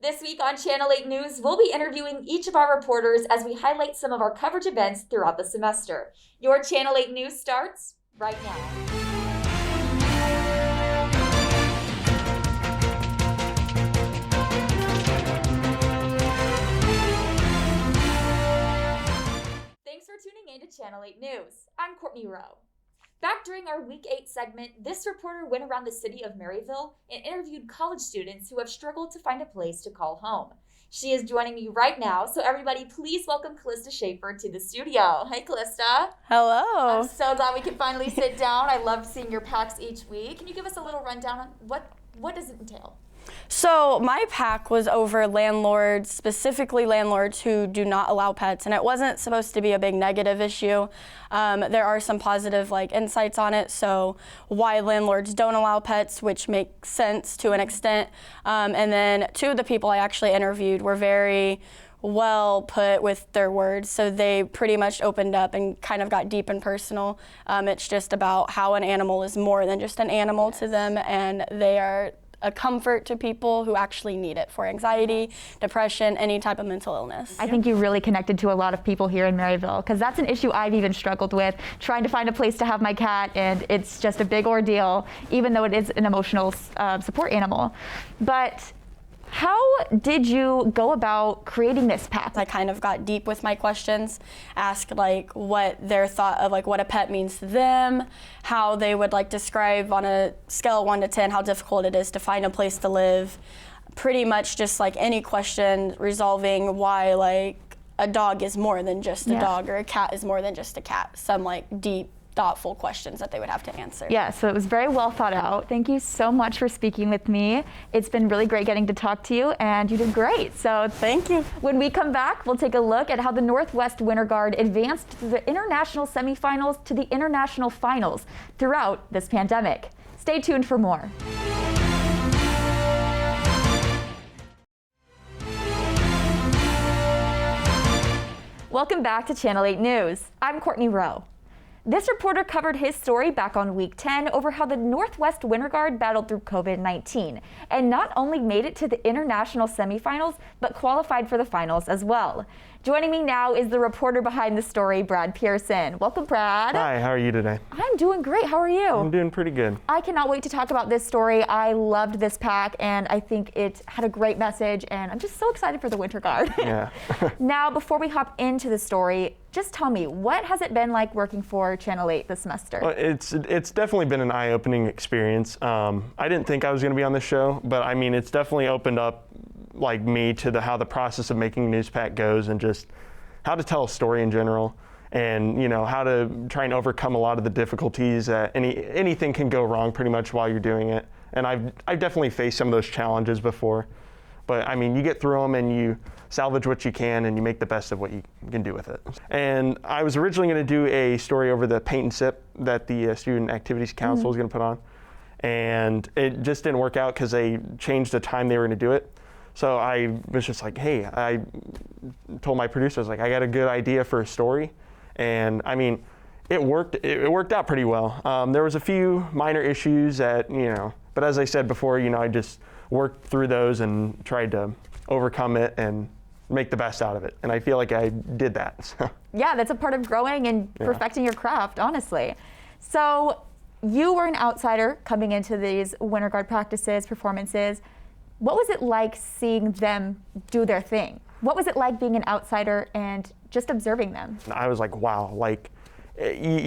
This week on Channel 8 News, we'll be interviewing each of our reporters as we highlight some of our coverage events throughout the semester. Your Channel 8 News starts right now. Thanks for tuning in to Channel 8 News. I'm Courtney Rowe. Back during our Week 8 segment, this reporter went around the city of Maryville and interviewed college students who have struggled to find a place to call home. She is joining me right now, so everybody please welcome Calista Shaffer to the studio. Hey, Calista. Hello. I'm so glad we could finally sit down. I love seeing your packs each week. Can you give us a little rundown on what does it entail? So my pack was over landlords, specifically landlords who do not allow pets, and it wasn't supposed to be a big negative issue. There are some positive insights on it, so why landlords don't allow pets, which makes sense to an extent. And then two of the people I actually interviewed were very well put with their words, so they pretty much opened up and kind of got deep and personal. It's just about how an animal is more than just an animal to them, and they are a comfort to people who actually need it for anxiety, depression, any type of mental illness. I think you really connected to a lot of people here in Maryville, because that's an issue I've even struggled with, trying to find a place to have my cat, and it's just a big ordeal, even though it is an emotional support animal. But how did you go about creating this pack? I kind of got deep with my questions, asked what their thought of what a pet means to them, how they would describe on a scale of 1 to 10 how difficult it is to find a place to live. Pretty much just any question resolving why a dog is more than just a dog, or a cat is more than just a cat. Some deep, thoughtful questions that they would have to answer. Yeah, so it was very well thought out. Thank you so much for speaking with me. It's been really great getting to talk to you, and you did great. So thank you. When we come back, we'll take a look at how the Northwest Winter Guard advanced through the international semifinals to the international finals throughout this pandemic. Stay tuned for more. Welcome back to Channel 8 News. I'm Courtney Rowe. This reporter covered his story back on Week 10 over how the Northwest Winter Guard battled through COVID-19 and not only made it to the international semifinals, but qualified for the finals as well. Joining me now is the reporter behind the story, Brad Pearson. Welcome, Brad. Hi, how are you today? I'm doing great. How are you? I'm doing pretty good. I cannot wait to talk about this story. I loved this pack, and I think it had a great message, and I'm just so excited for the Winter Guard. Yeah. Now, before we hop into the story, just tell me, what has it been like working for Channel 8 this semester? Well, it's definitely been an eye-opening experience. I didn't think I was going to be on this show, but I mean, it's definitely opened up me to how the process of making a news pack goes, and just how to tell a story in general, and how to try and overcome a lot of the difficulties that anything can go wrong pretty much while you're doing it. And I've definitely faced some of those challenges before, but I mean, you get through them and you salvage what you can and you make the best of what you can do with it. And I was originally going to do a story over the paint and sip that the Student Activities Council was going to put on, and it just didn't work out because they changed the time they were going to do it. So I was just hey, I told my producer, I was I got a good idea for a story. And I mean, it worked out pretty well. There was a few minor issues that, but as I said before, I just worked through those and tried to overcome it and make the best out of it. And I feel like I did that. So. Yeah, that's a part of growing and perfecting your craft, honestly. So you were an outsider coming into these Winter Guard practices, performances. What was it like seeing them do their thing? What was it like being an outsider and just observing them? I was wow, they're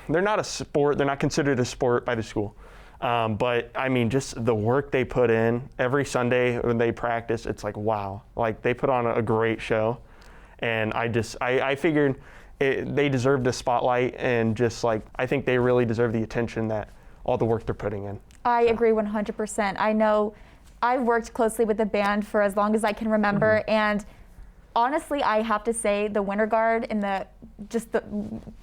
not a sport. They're not considered a sport by the school. But I mean, just the work they put in every Sunday when they practice, it's wow. They put on a great show. And I figured they deserved a spotlight, and just I think they really deserve the attention that all the work they're putting in. I agree 100%. I know I've worked closely with the band for as long as I can remember, and honestly, I have to say the Winter Guard and the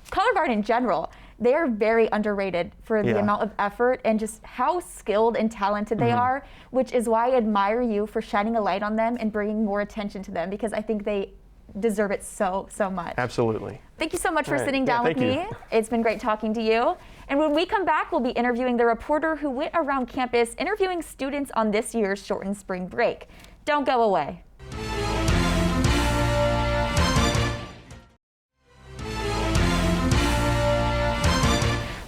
Color Guard in general, they are very underrated for the amount of effort and just how skilled and talented they are, which is why I admire you for shining a light on them and bringing more attention to them, because I think they deserve it so much. Absolutely. Thank you so much for All right. sitting down with Thank me. you. It's been great talking to you. And when we come back, we'll be interviewing the reporter who went around campus interviewing students on this year's shortened spring break. Don't go away.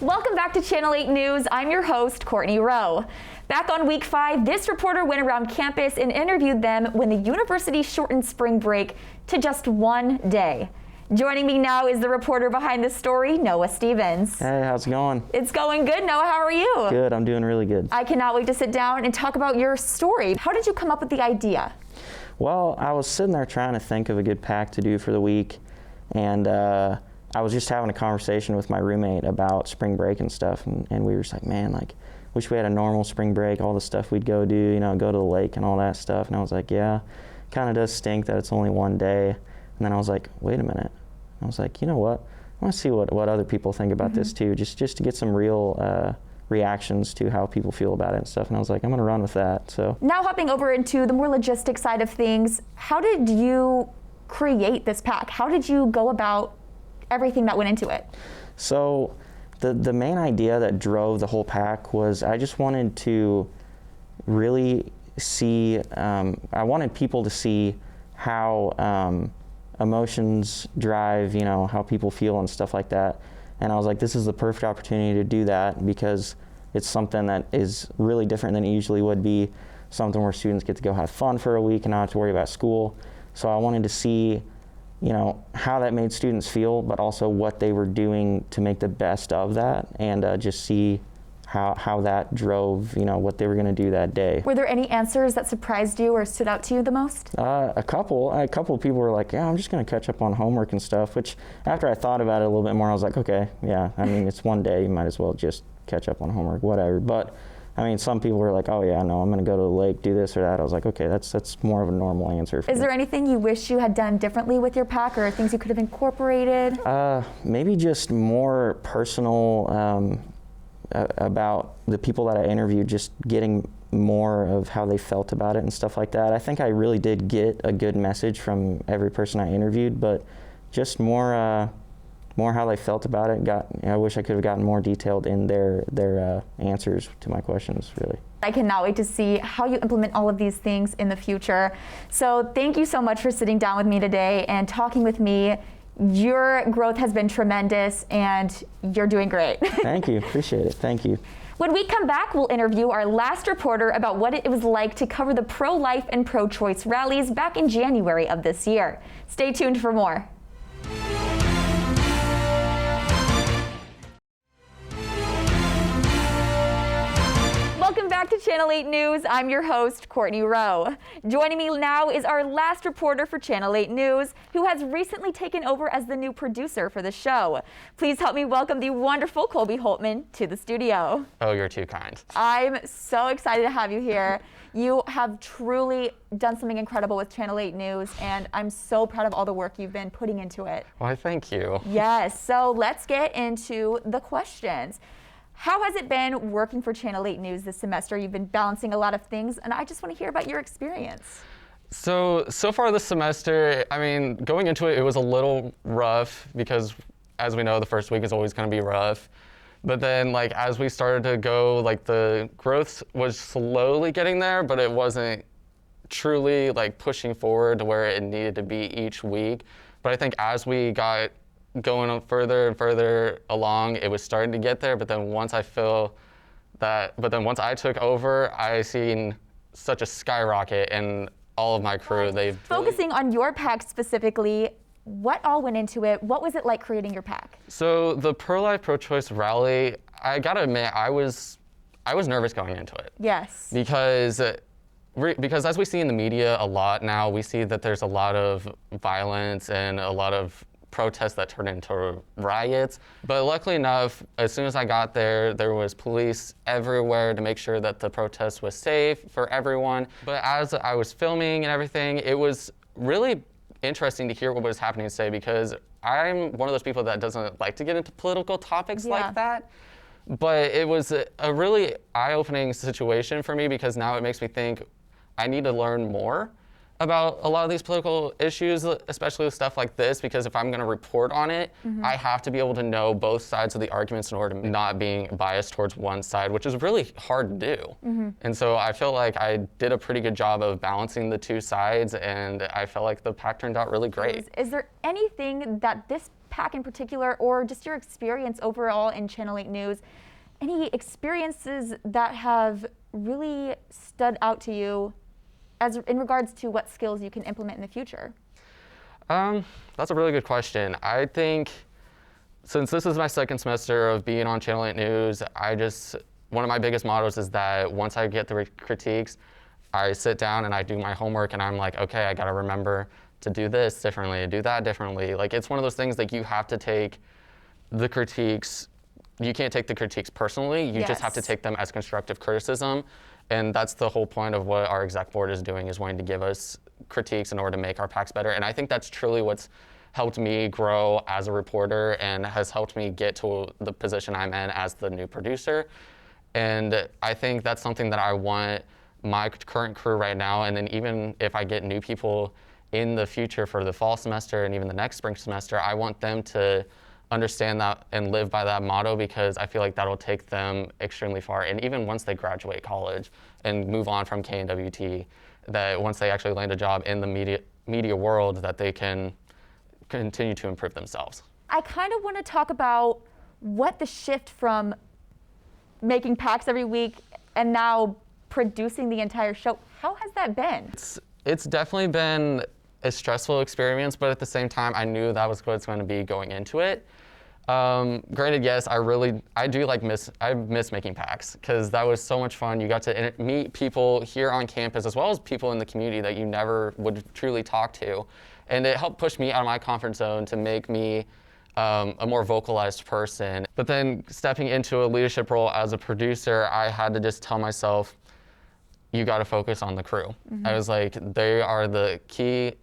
Welcome back to Channel 8 News. I'm your host, Courtney Rowe. Back on week 5, this reporter went around campus and interviewed them when the university shortened spring break to just 1 day. Joining me now is the reporter behind the story, Noah Stevens. Hey, how's it going? It's going good, Noah. How are you? Good, I'm doing really good. I cannot wait to sit down and talk about your story. How did you come up with the idea? Well, I was sitting there trying to think of a good pack to do for the week, and I was just having a conversation with my roommate about spring break and stuff, and we were just like, man, like, wish we had a normal spring break, all the stuff we'd go do, you know, go to the lake and all that stuff. And I was like, yeah, kind of does stink that it's only 1 day. And then I was like, wait a minute. I was like, you know what? I want to see what other people think about this too, just to get some real reactions to how people feel about it and stuff. And I was like, I'm going to run with that. So Now hopping over into the more logistic side of things, how did you create this pack? How did you go about everything that went into it? So the main idea that drove the whole pack was I just wanted to really see, I wanted people to see how emotions drive, you know, how people feel and stuff like that. And I was like, this is the perfect opportunity to do that because it's something that is really different than it usually would be, something where students get to go have fun for a week and not have to worry about school. So I wanted to see, you know, how that made students feel, but also what they were doing to make the best of that, and just see how that drove, you know, what they were going to do that day. Were there any answers that surprised you or stood out to you the most? A couple of people were like, yeah, I'm just going to catch up on homework and stuff, which after I thought about it a little bit more, I was like, okay, yeah, I mean, it's 1 day, you might as well just catch up on homework, whatever. But I mean, some people were like, oh yeah, no, I'm going to go to the lake, do this or that. I was like, okay, that's more of a normal answer for me. Is there anything you wish you had done differently with your pack or things you could have incorporated? Maybe just more personal about the people that I interviewed, just getting more of how they felt about it and stuff like that. I think I really did get a good message from every person I interviewed, but just more how they felt about it. I wish I could have gotten more detailed in their answers to my questions, really. I cannot wait to see how you implement all of these things in the future. So thank you so much for sitting down with me today and talking with me. Your growth has been tremendous and you're doing great. Thank you, appreciate it, thank you. When we come back, we'll interview our last reporter about what it was like to cover the pro-life and pro-choice rallies back in January of this year. Stay tuned for more. Welcome back to Channel 8 News. I'm your host, Courtney Rowe. Joining me now is our last reporter for Channel 8 News, who has recently taken over as the new producer for the show. Please help me welcome the wonderful Colby Holtman to the studio. Oh, you're too kind. I'm so excited to have you here. You have truly done something incredible with Channel 8 News, and I'm so proud of all the work you've been putting into it. Why, thank you. Yes, so let's get into the questions. How has it been working for Channel 8 News this semester? You've been balancing a lot of things, and I just want to hear about your experience. So far this semester, I mean, going into it, it was a little rough because, as we know, the first week is always going to be rough. But then, like, as we started to go, like, the growth was slowly getting there, but it wasn't truly, like, pushing forward to where it needed to be each week. But I think as we got going on further and further along, it was starting to get there. But then once I once I took over, I seen such a skyrocket in all of my crew. Focusing on your pack specifically, what all went into it? What was it like creating your pack? So the pro-life, pro-choice rally, I gotta admit, I was nervous going into it. Yes. Because as we see in the media a lot now, we see that there's a lot of violence and a lot of protests that turn into riots. But luckily enough, as soon as I got there, there was police everywhere to make sure that the protest was safe for everyone. But as I was filming and everything, it was really interesting to hear what was happening today, because I'm one of those people that doesn't like to get into political topics like that. But it was a really eye-opening situation for me, because now it makes me think I need to learn more about a lot of these political issues, especially with stuff like this, because if I'm going to report on it, I have to be able to know both sides of the arguments in order to not being biased towards one side, which is really hard to do. And so I feel like I did a pretty good job of balancing the two sides, and I felt like the pack turned out really great. Is there anything that this pack in particular, or just your experience overall in Channel 8 News, any experiences that have really stood out to you as in regards to what skills you can implement in the future? That's a really good question. I think since this is my second semester of being on Channel 8 News, one of my biggest mottos is that once I get the critiques, I sit down and I do my homework and I'm like, okay, I gotta remember to do this differently, do that differently. Like, it's one of those things that you have to take the critiques, you can't take the critiques personally, you just have to take them as constructive criticism. And that's the whole point of what our exec board is doing, is wanting to give us critiques in order to make our packs better. And I think that's truly what's helped me grow as a reporter and has helped me get to the position I'm in as the new producer. And I think that's something that I want my current crew right now, and then even if I get new people in the future for the fall semester and even the next spring semester, I want them to understand that and live by that motto, because I feel like that'll take them extremely far. And even once they graduate college and move on from KNWT, that once they actually land a job in the media world, that they can continue to improve themselves. I kind of want to talk about what the shift from making packs every week and now producing the entire show, how has that been? It's definitely been a stressful experience, but at the same time, I knew that was what it's going to be going into it. Granted, yes, I miss making packs, because that was so much fun. You got to meet people here on campus as well as people in the community that you never would truly talk to. And it helped push me out of my comfort zone to make me a more vocalized person. But then stepping into a leadership role as a producer, I had to just tell myself, you got to focus on the crew. I was like, they are the key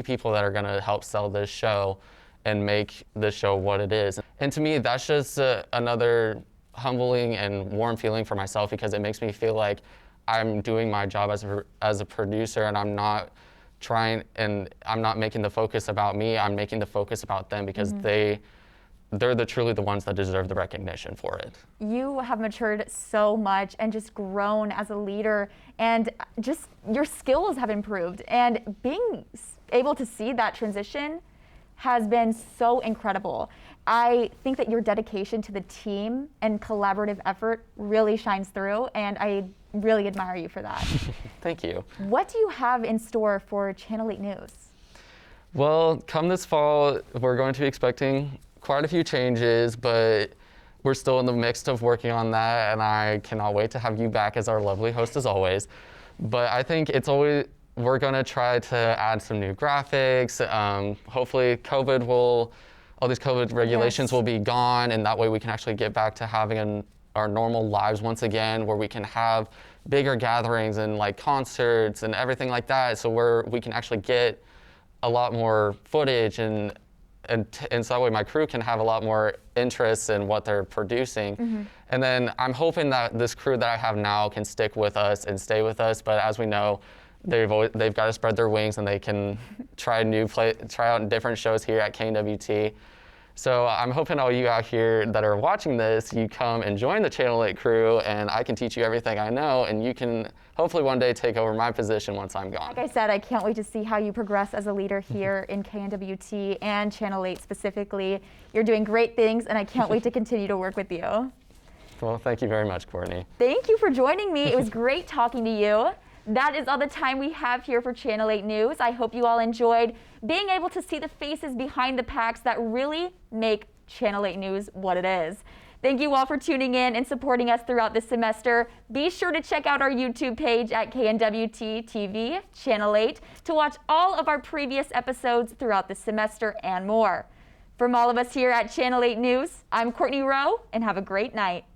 people that are going to help sell this show and make this show what it is. And to me, that's just another humbling and warm feeling for myself, because it makes me feel like I'm doing my job as a producer, and I'm not making the focus about me, I'm making the focus about them, because they're truly the ones that deserve the recognition for it. You have matured so much and just grown as a leader, and just your skills have improved, and being able to see that transition has been so incredible. I think that your dedication to the team and collaborative effort really shines through, and I really admire you for that. Thank you. What do you have in store for Channel 8 News? Well, come this fall, we're going to be expecting quite a few changes, but we're still in the midst of working on that, and I cannot wait to have you back as our lovely host as always. But I think we're going to try to add some new graphics. Hopefully all these COVID regulations will be gone, and that way we can actually get back to having our normal lives once again, where we can have bigger gatherings and like concerts and everything like that, so we can actually get a lot more footage and so that way my crew can have a lot more interest in what they're producing. And then I'm hoping that this crew that I have now can stick with us and stay with us, but as we know, they've got to spread their wings, and they can try out different shows here at KNWT. So I'm hoping all you out here that are watching this, you come and join the Channel 8 crew, and I can teach you everything I know, and you can hopefully one day take over my position once I'm gone. Like I said, I can't wait to see how you progress as a leader here in KNWT and Channel 8 specifically. You're doing great things, and I can't wait to continue to work with you. Well, thank you very much, Courtney. Thank you for joining me. It was great talking to you. That is all the time we have here for Channel 8 News. I hope you all enjoyed being able to see the faces behind the packs that really make Channel 8 News what it is. Thank you all for tuning in and supporting us throughout this semester. Be sure to check out our YouTube page at KNWT TV, Channel 8, to watch all of our previous episodes throughout this semester and more. From all of us here at Channel 8 News, I'm Courtney Rowe, and have a great night.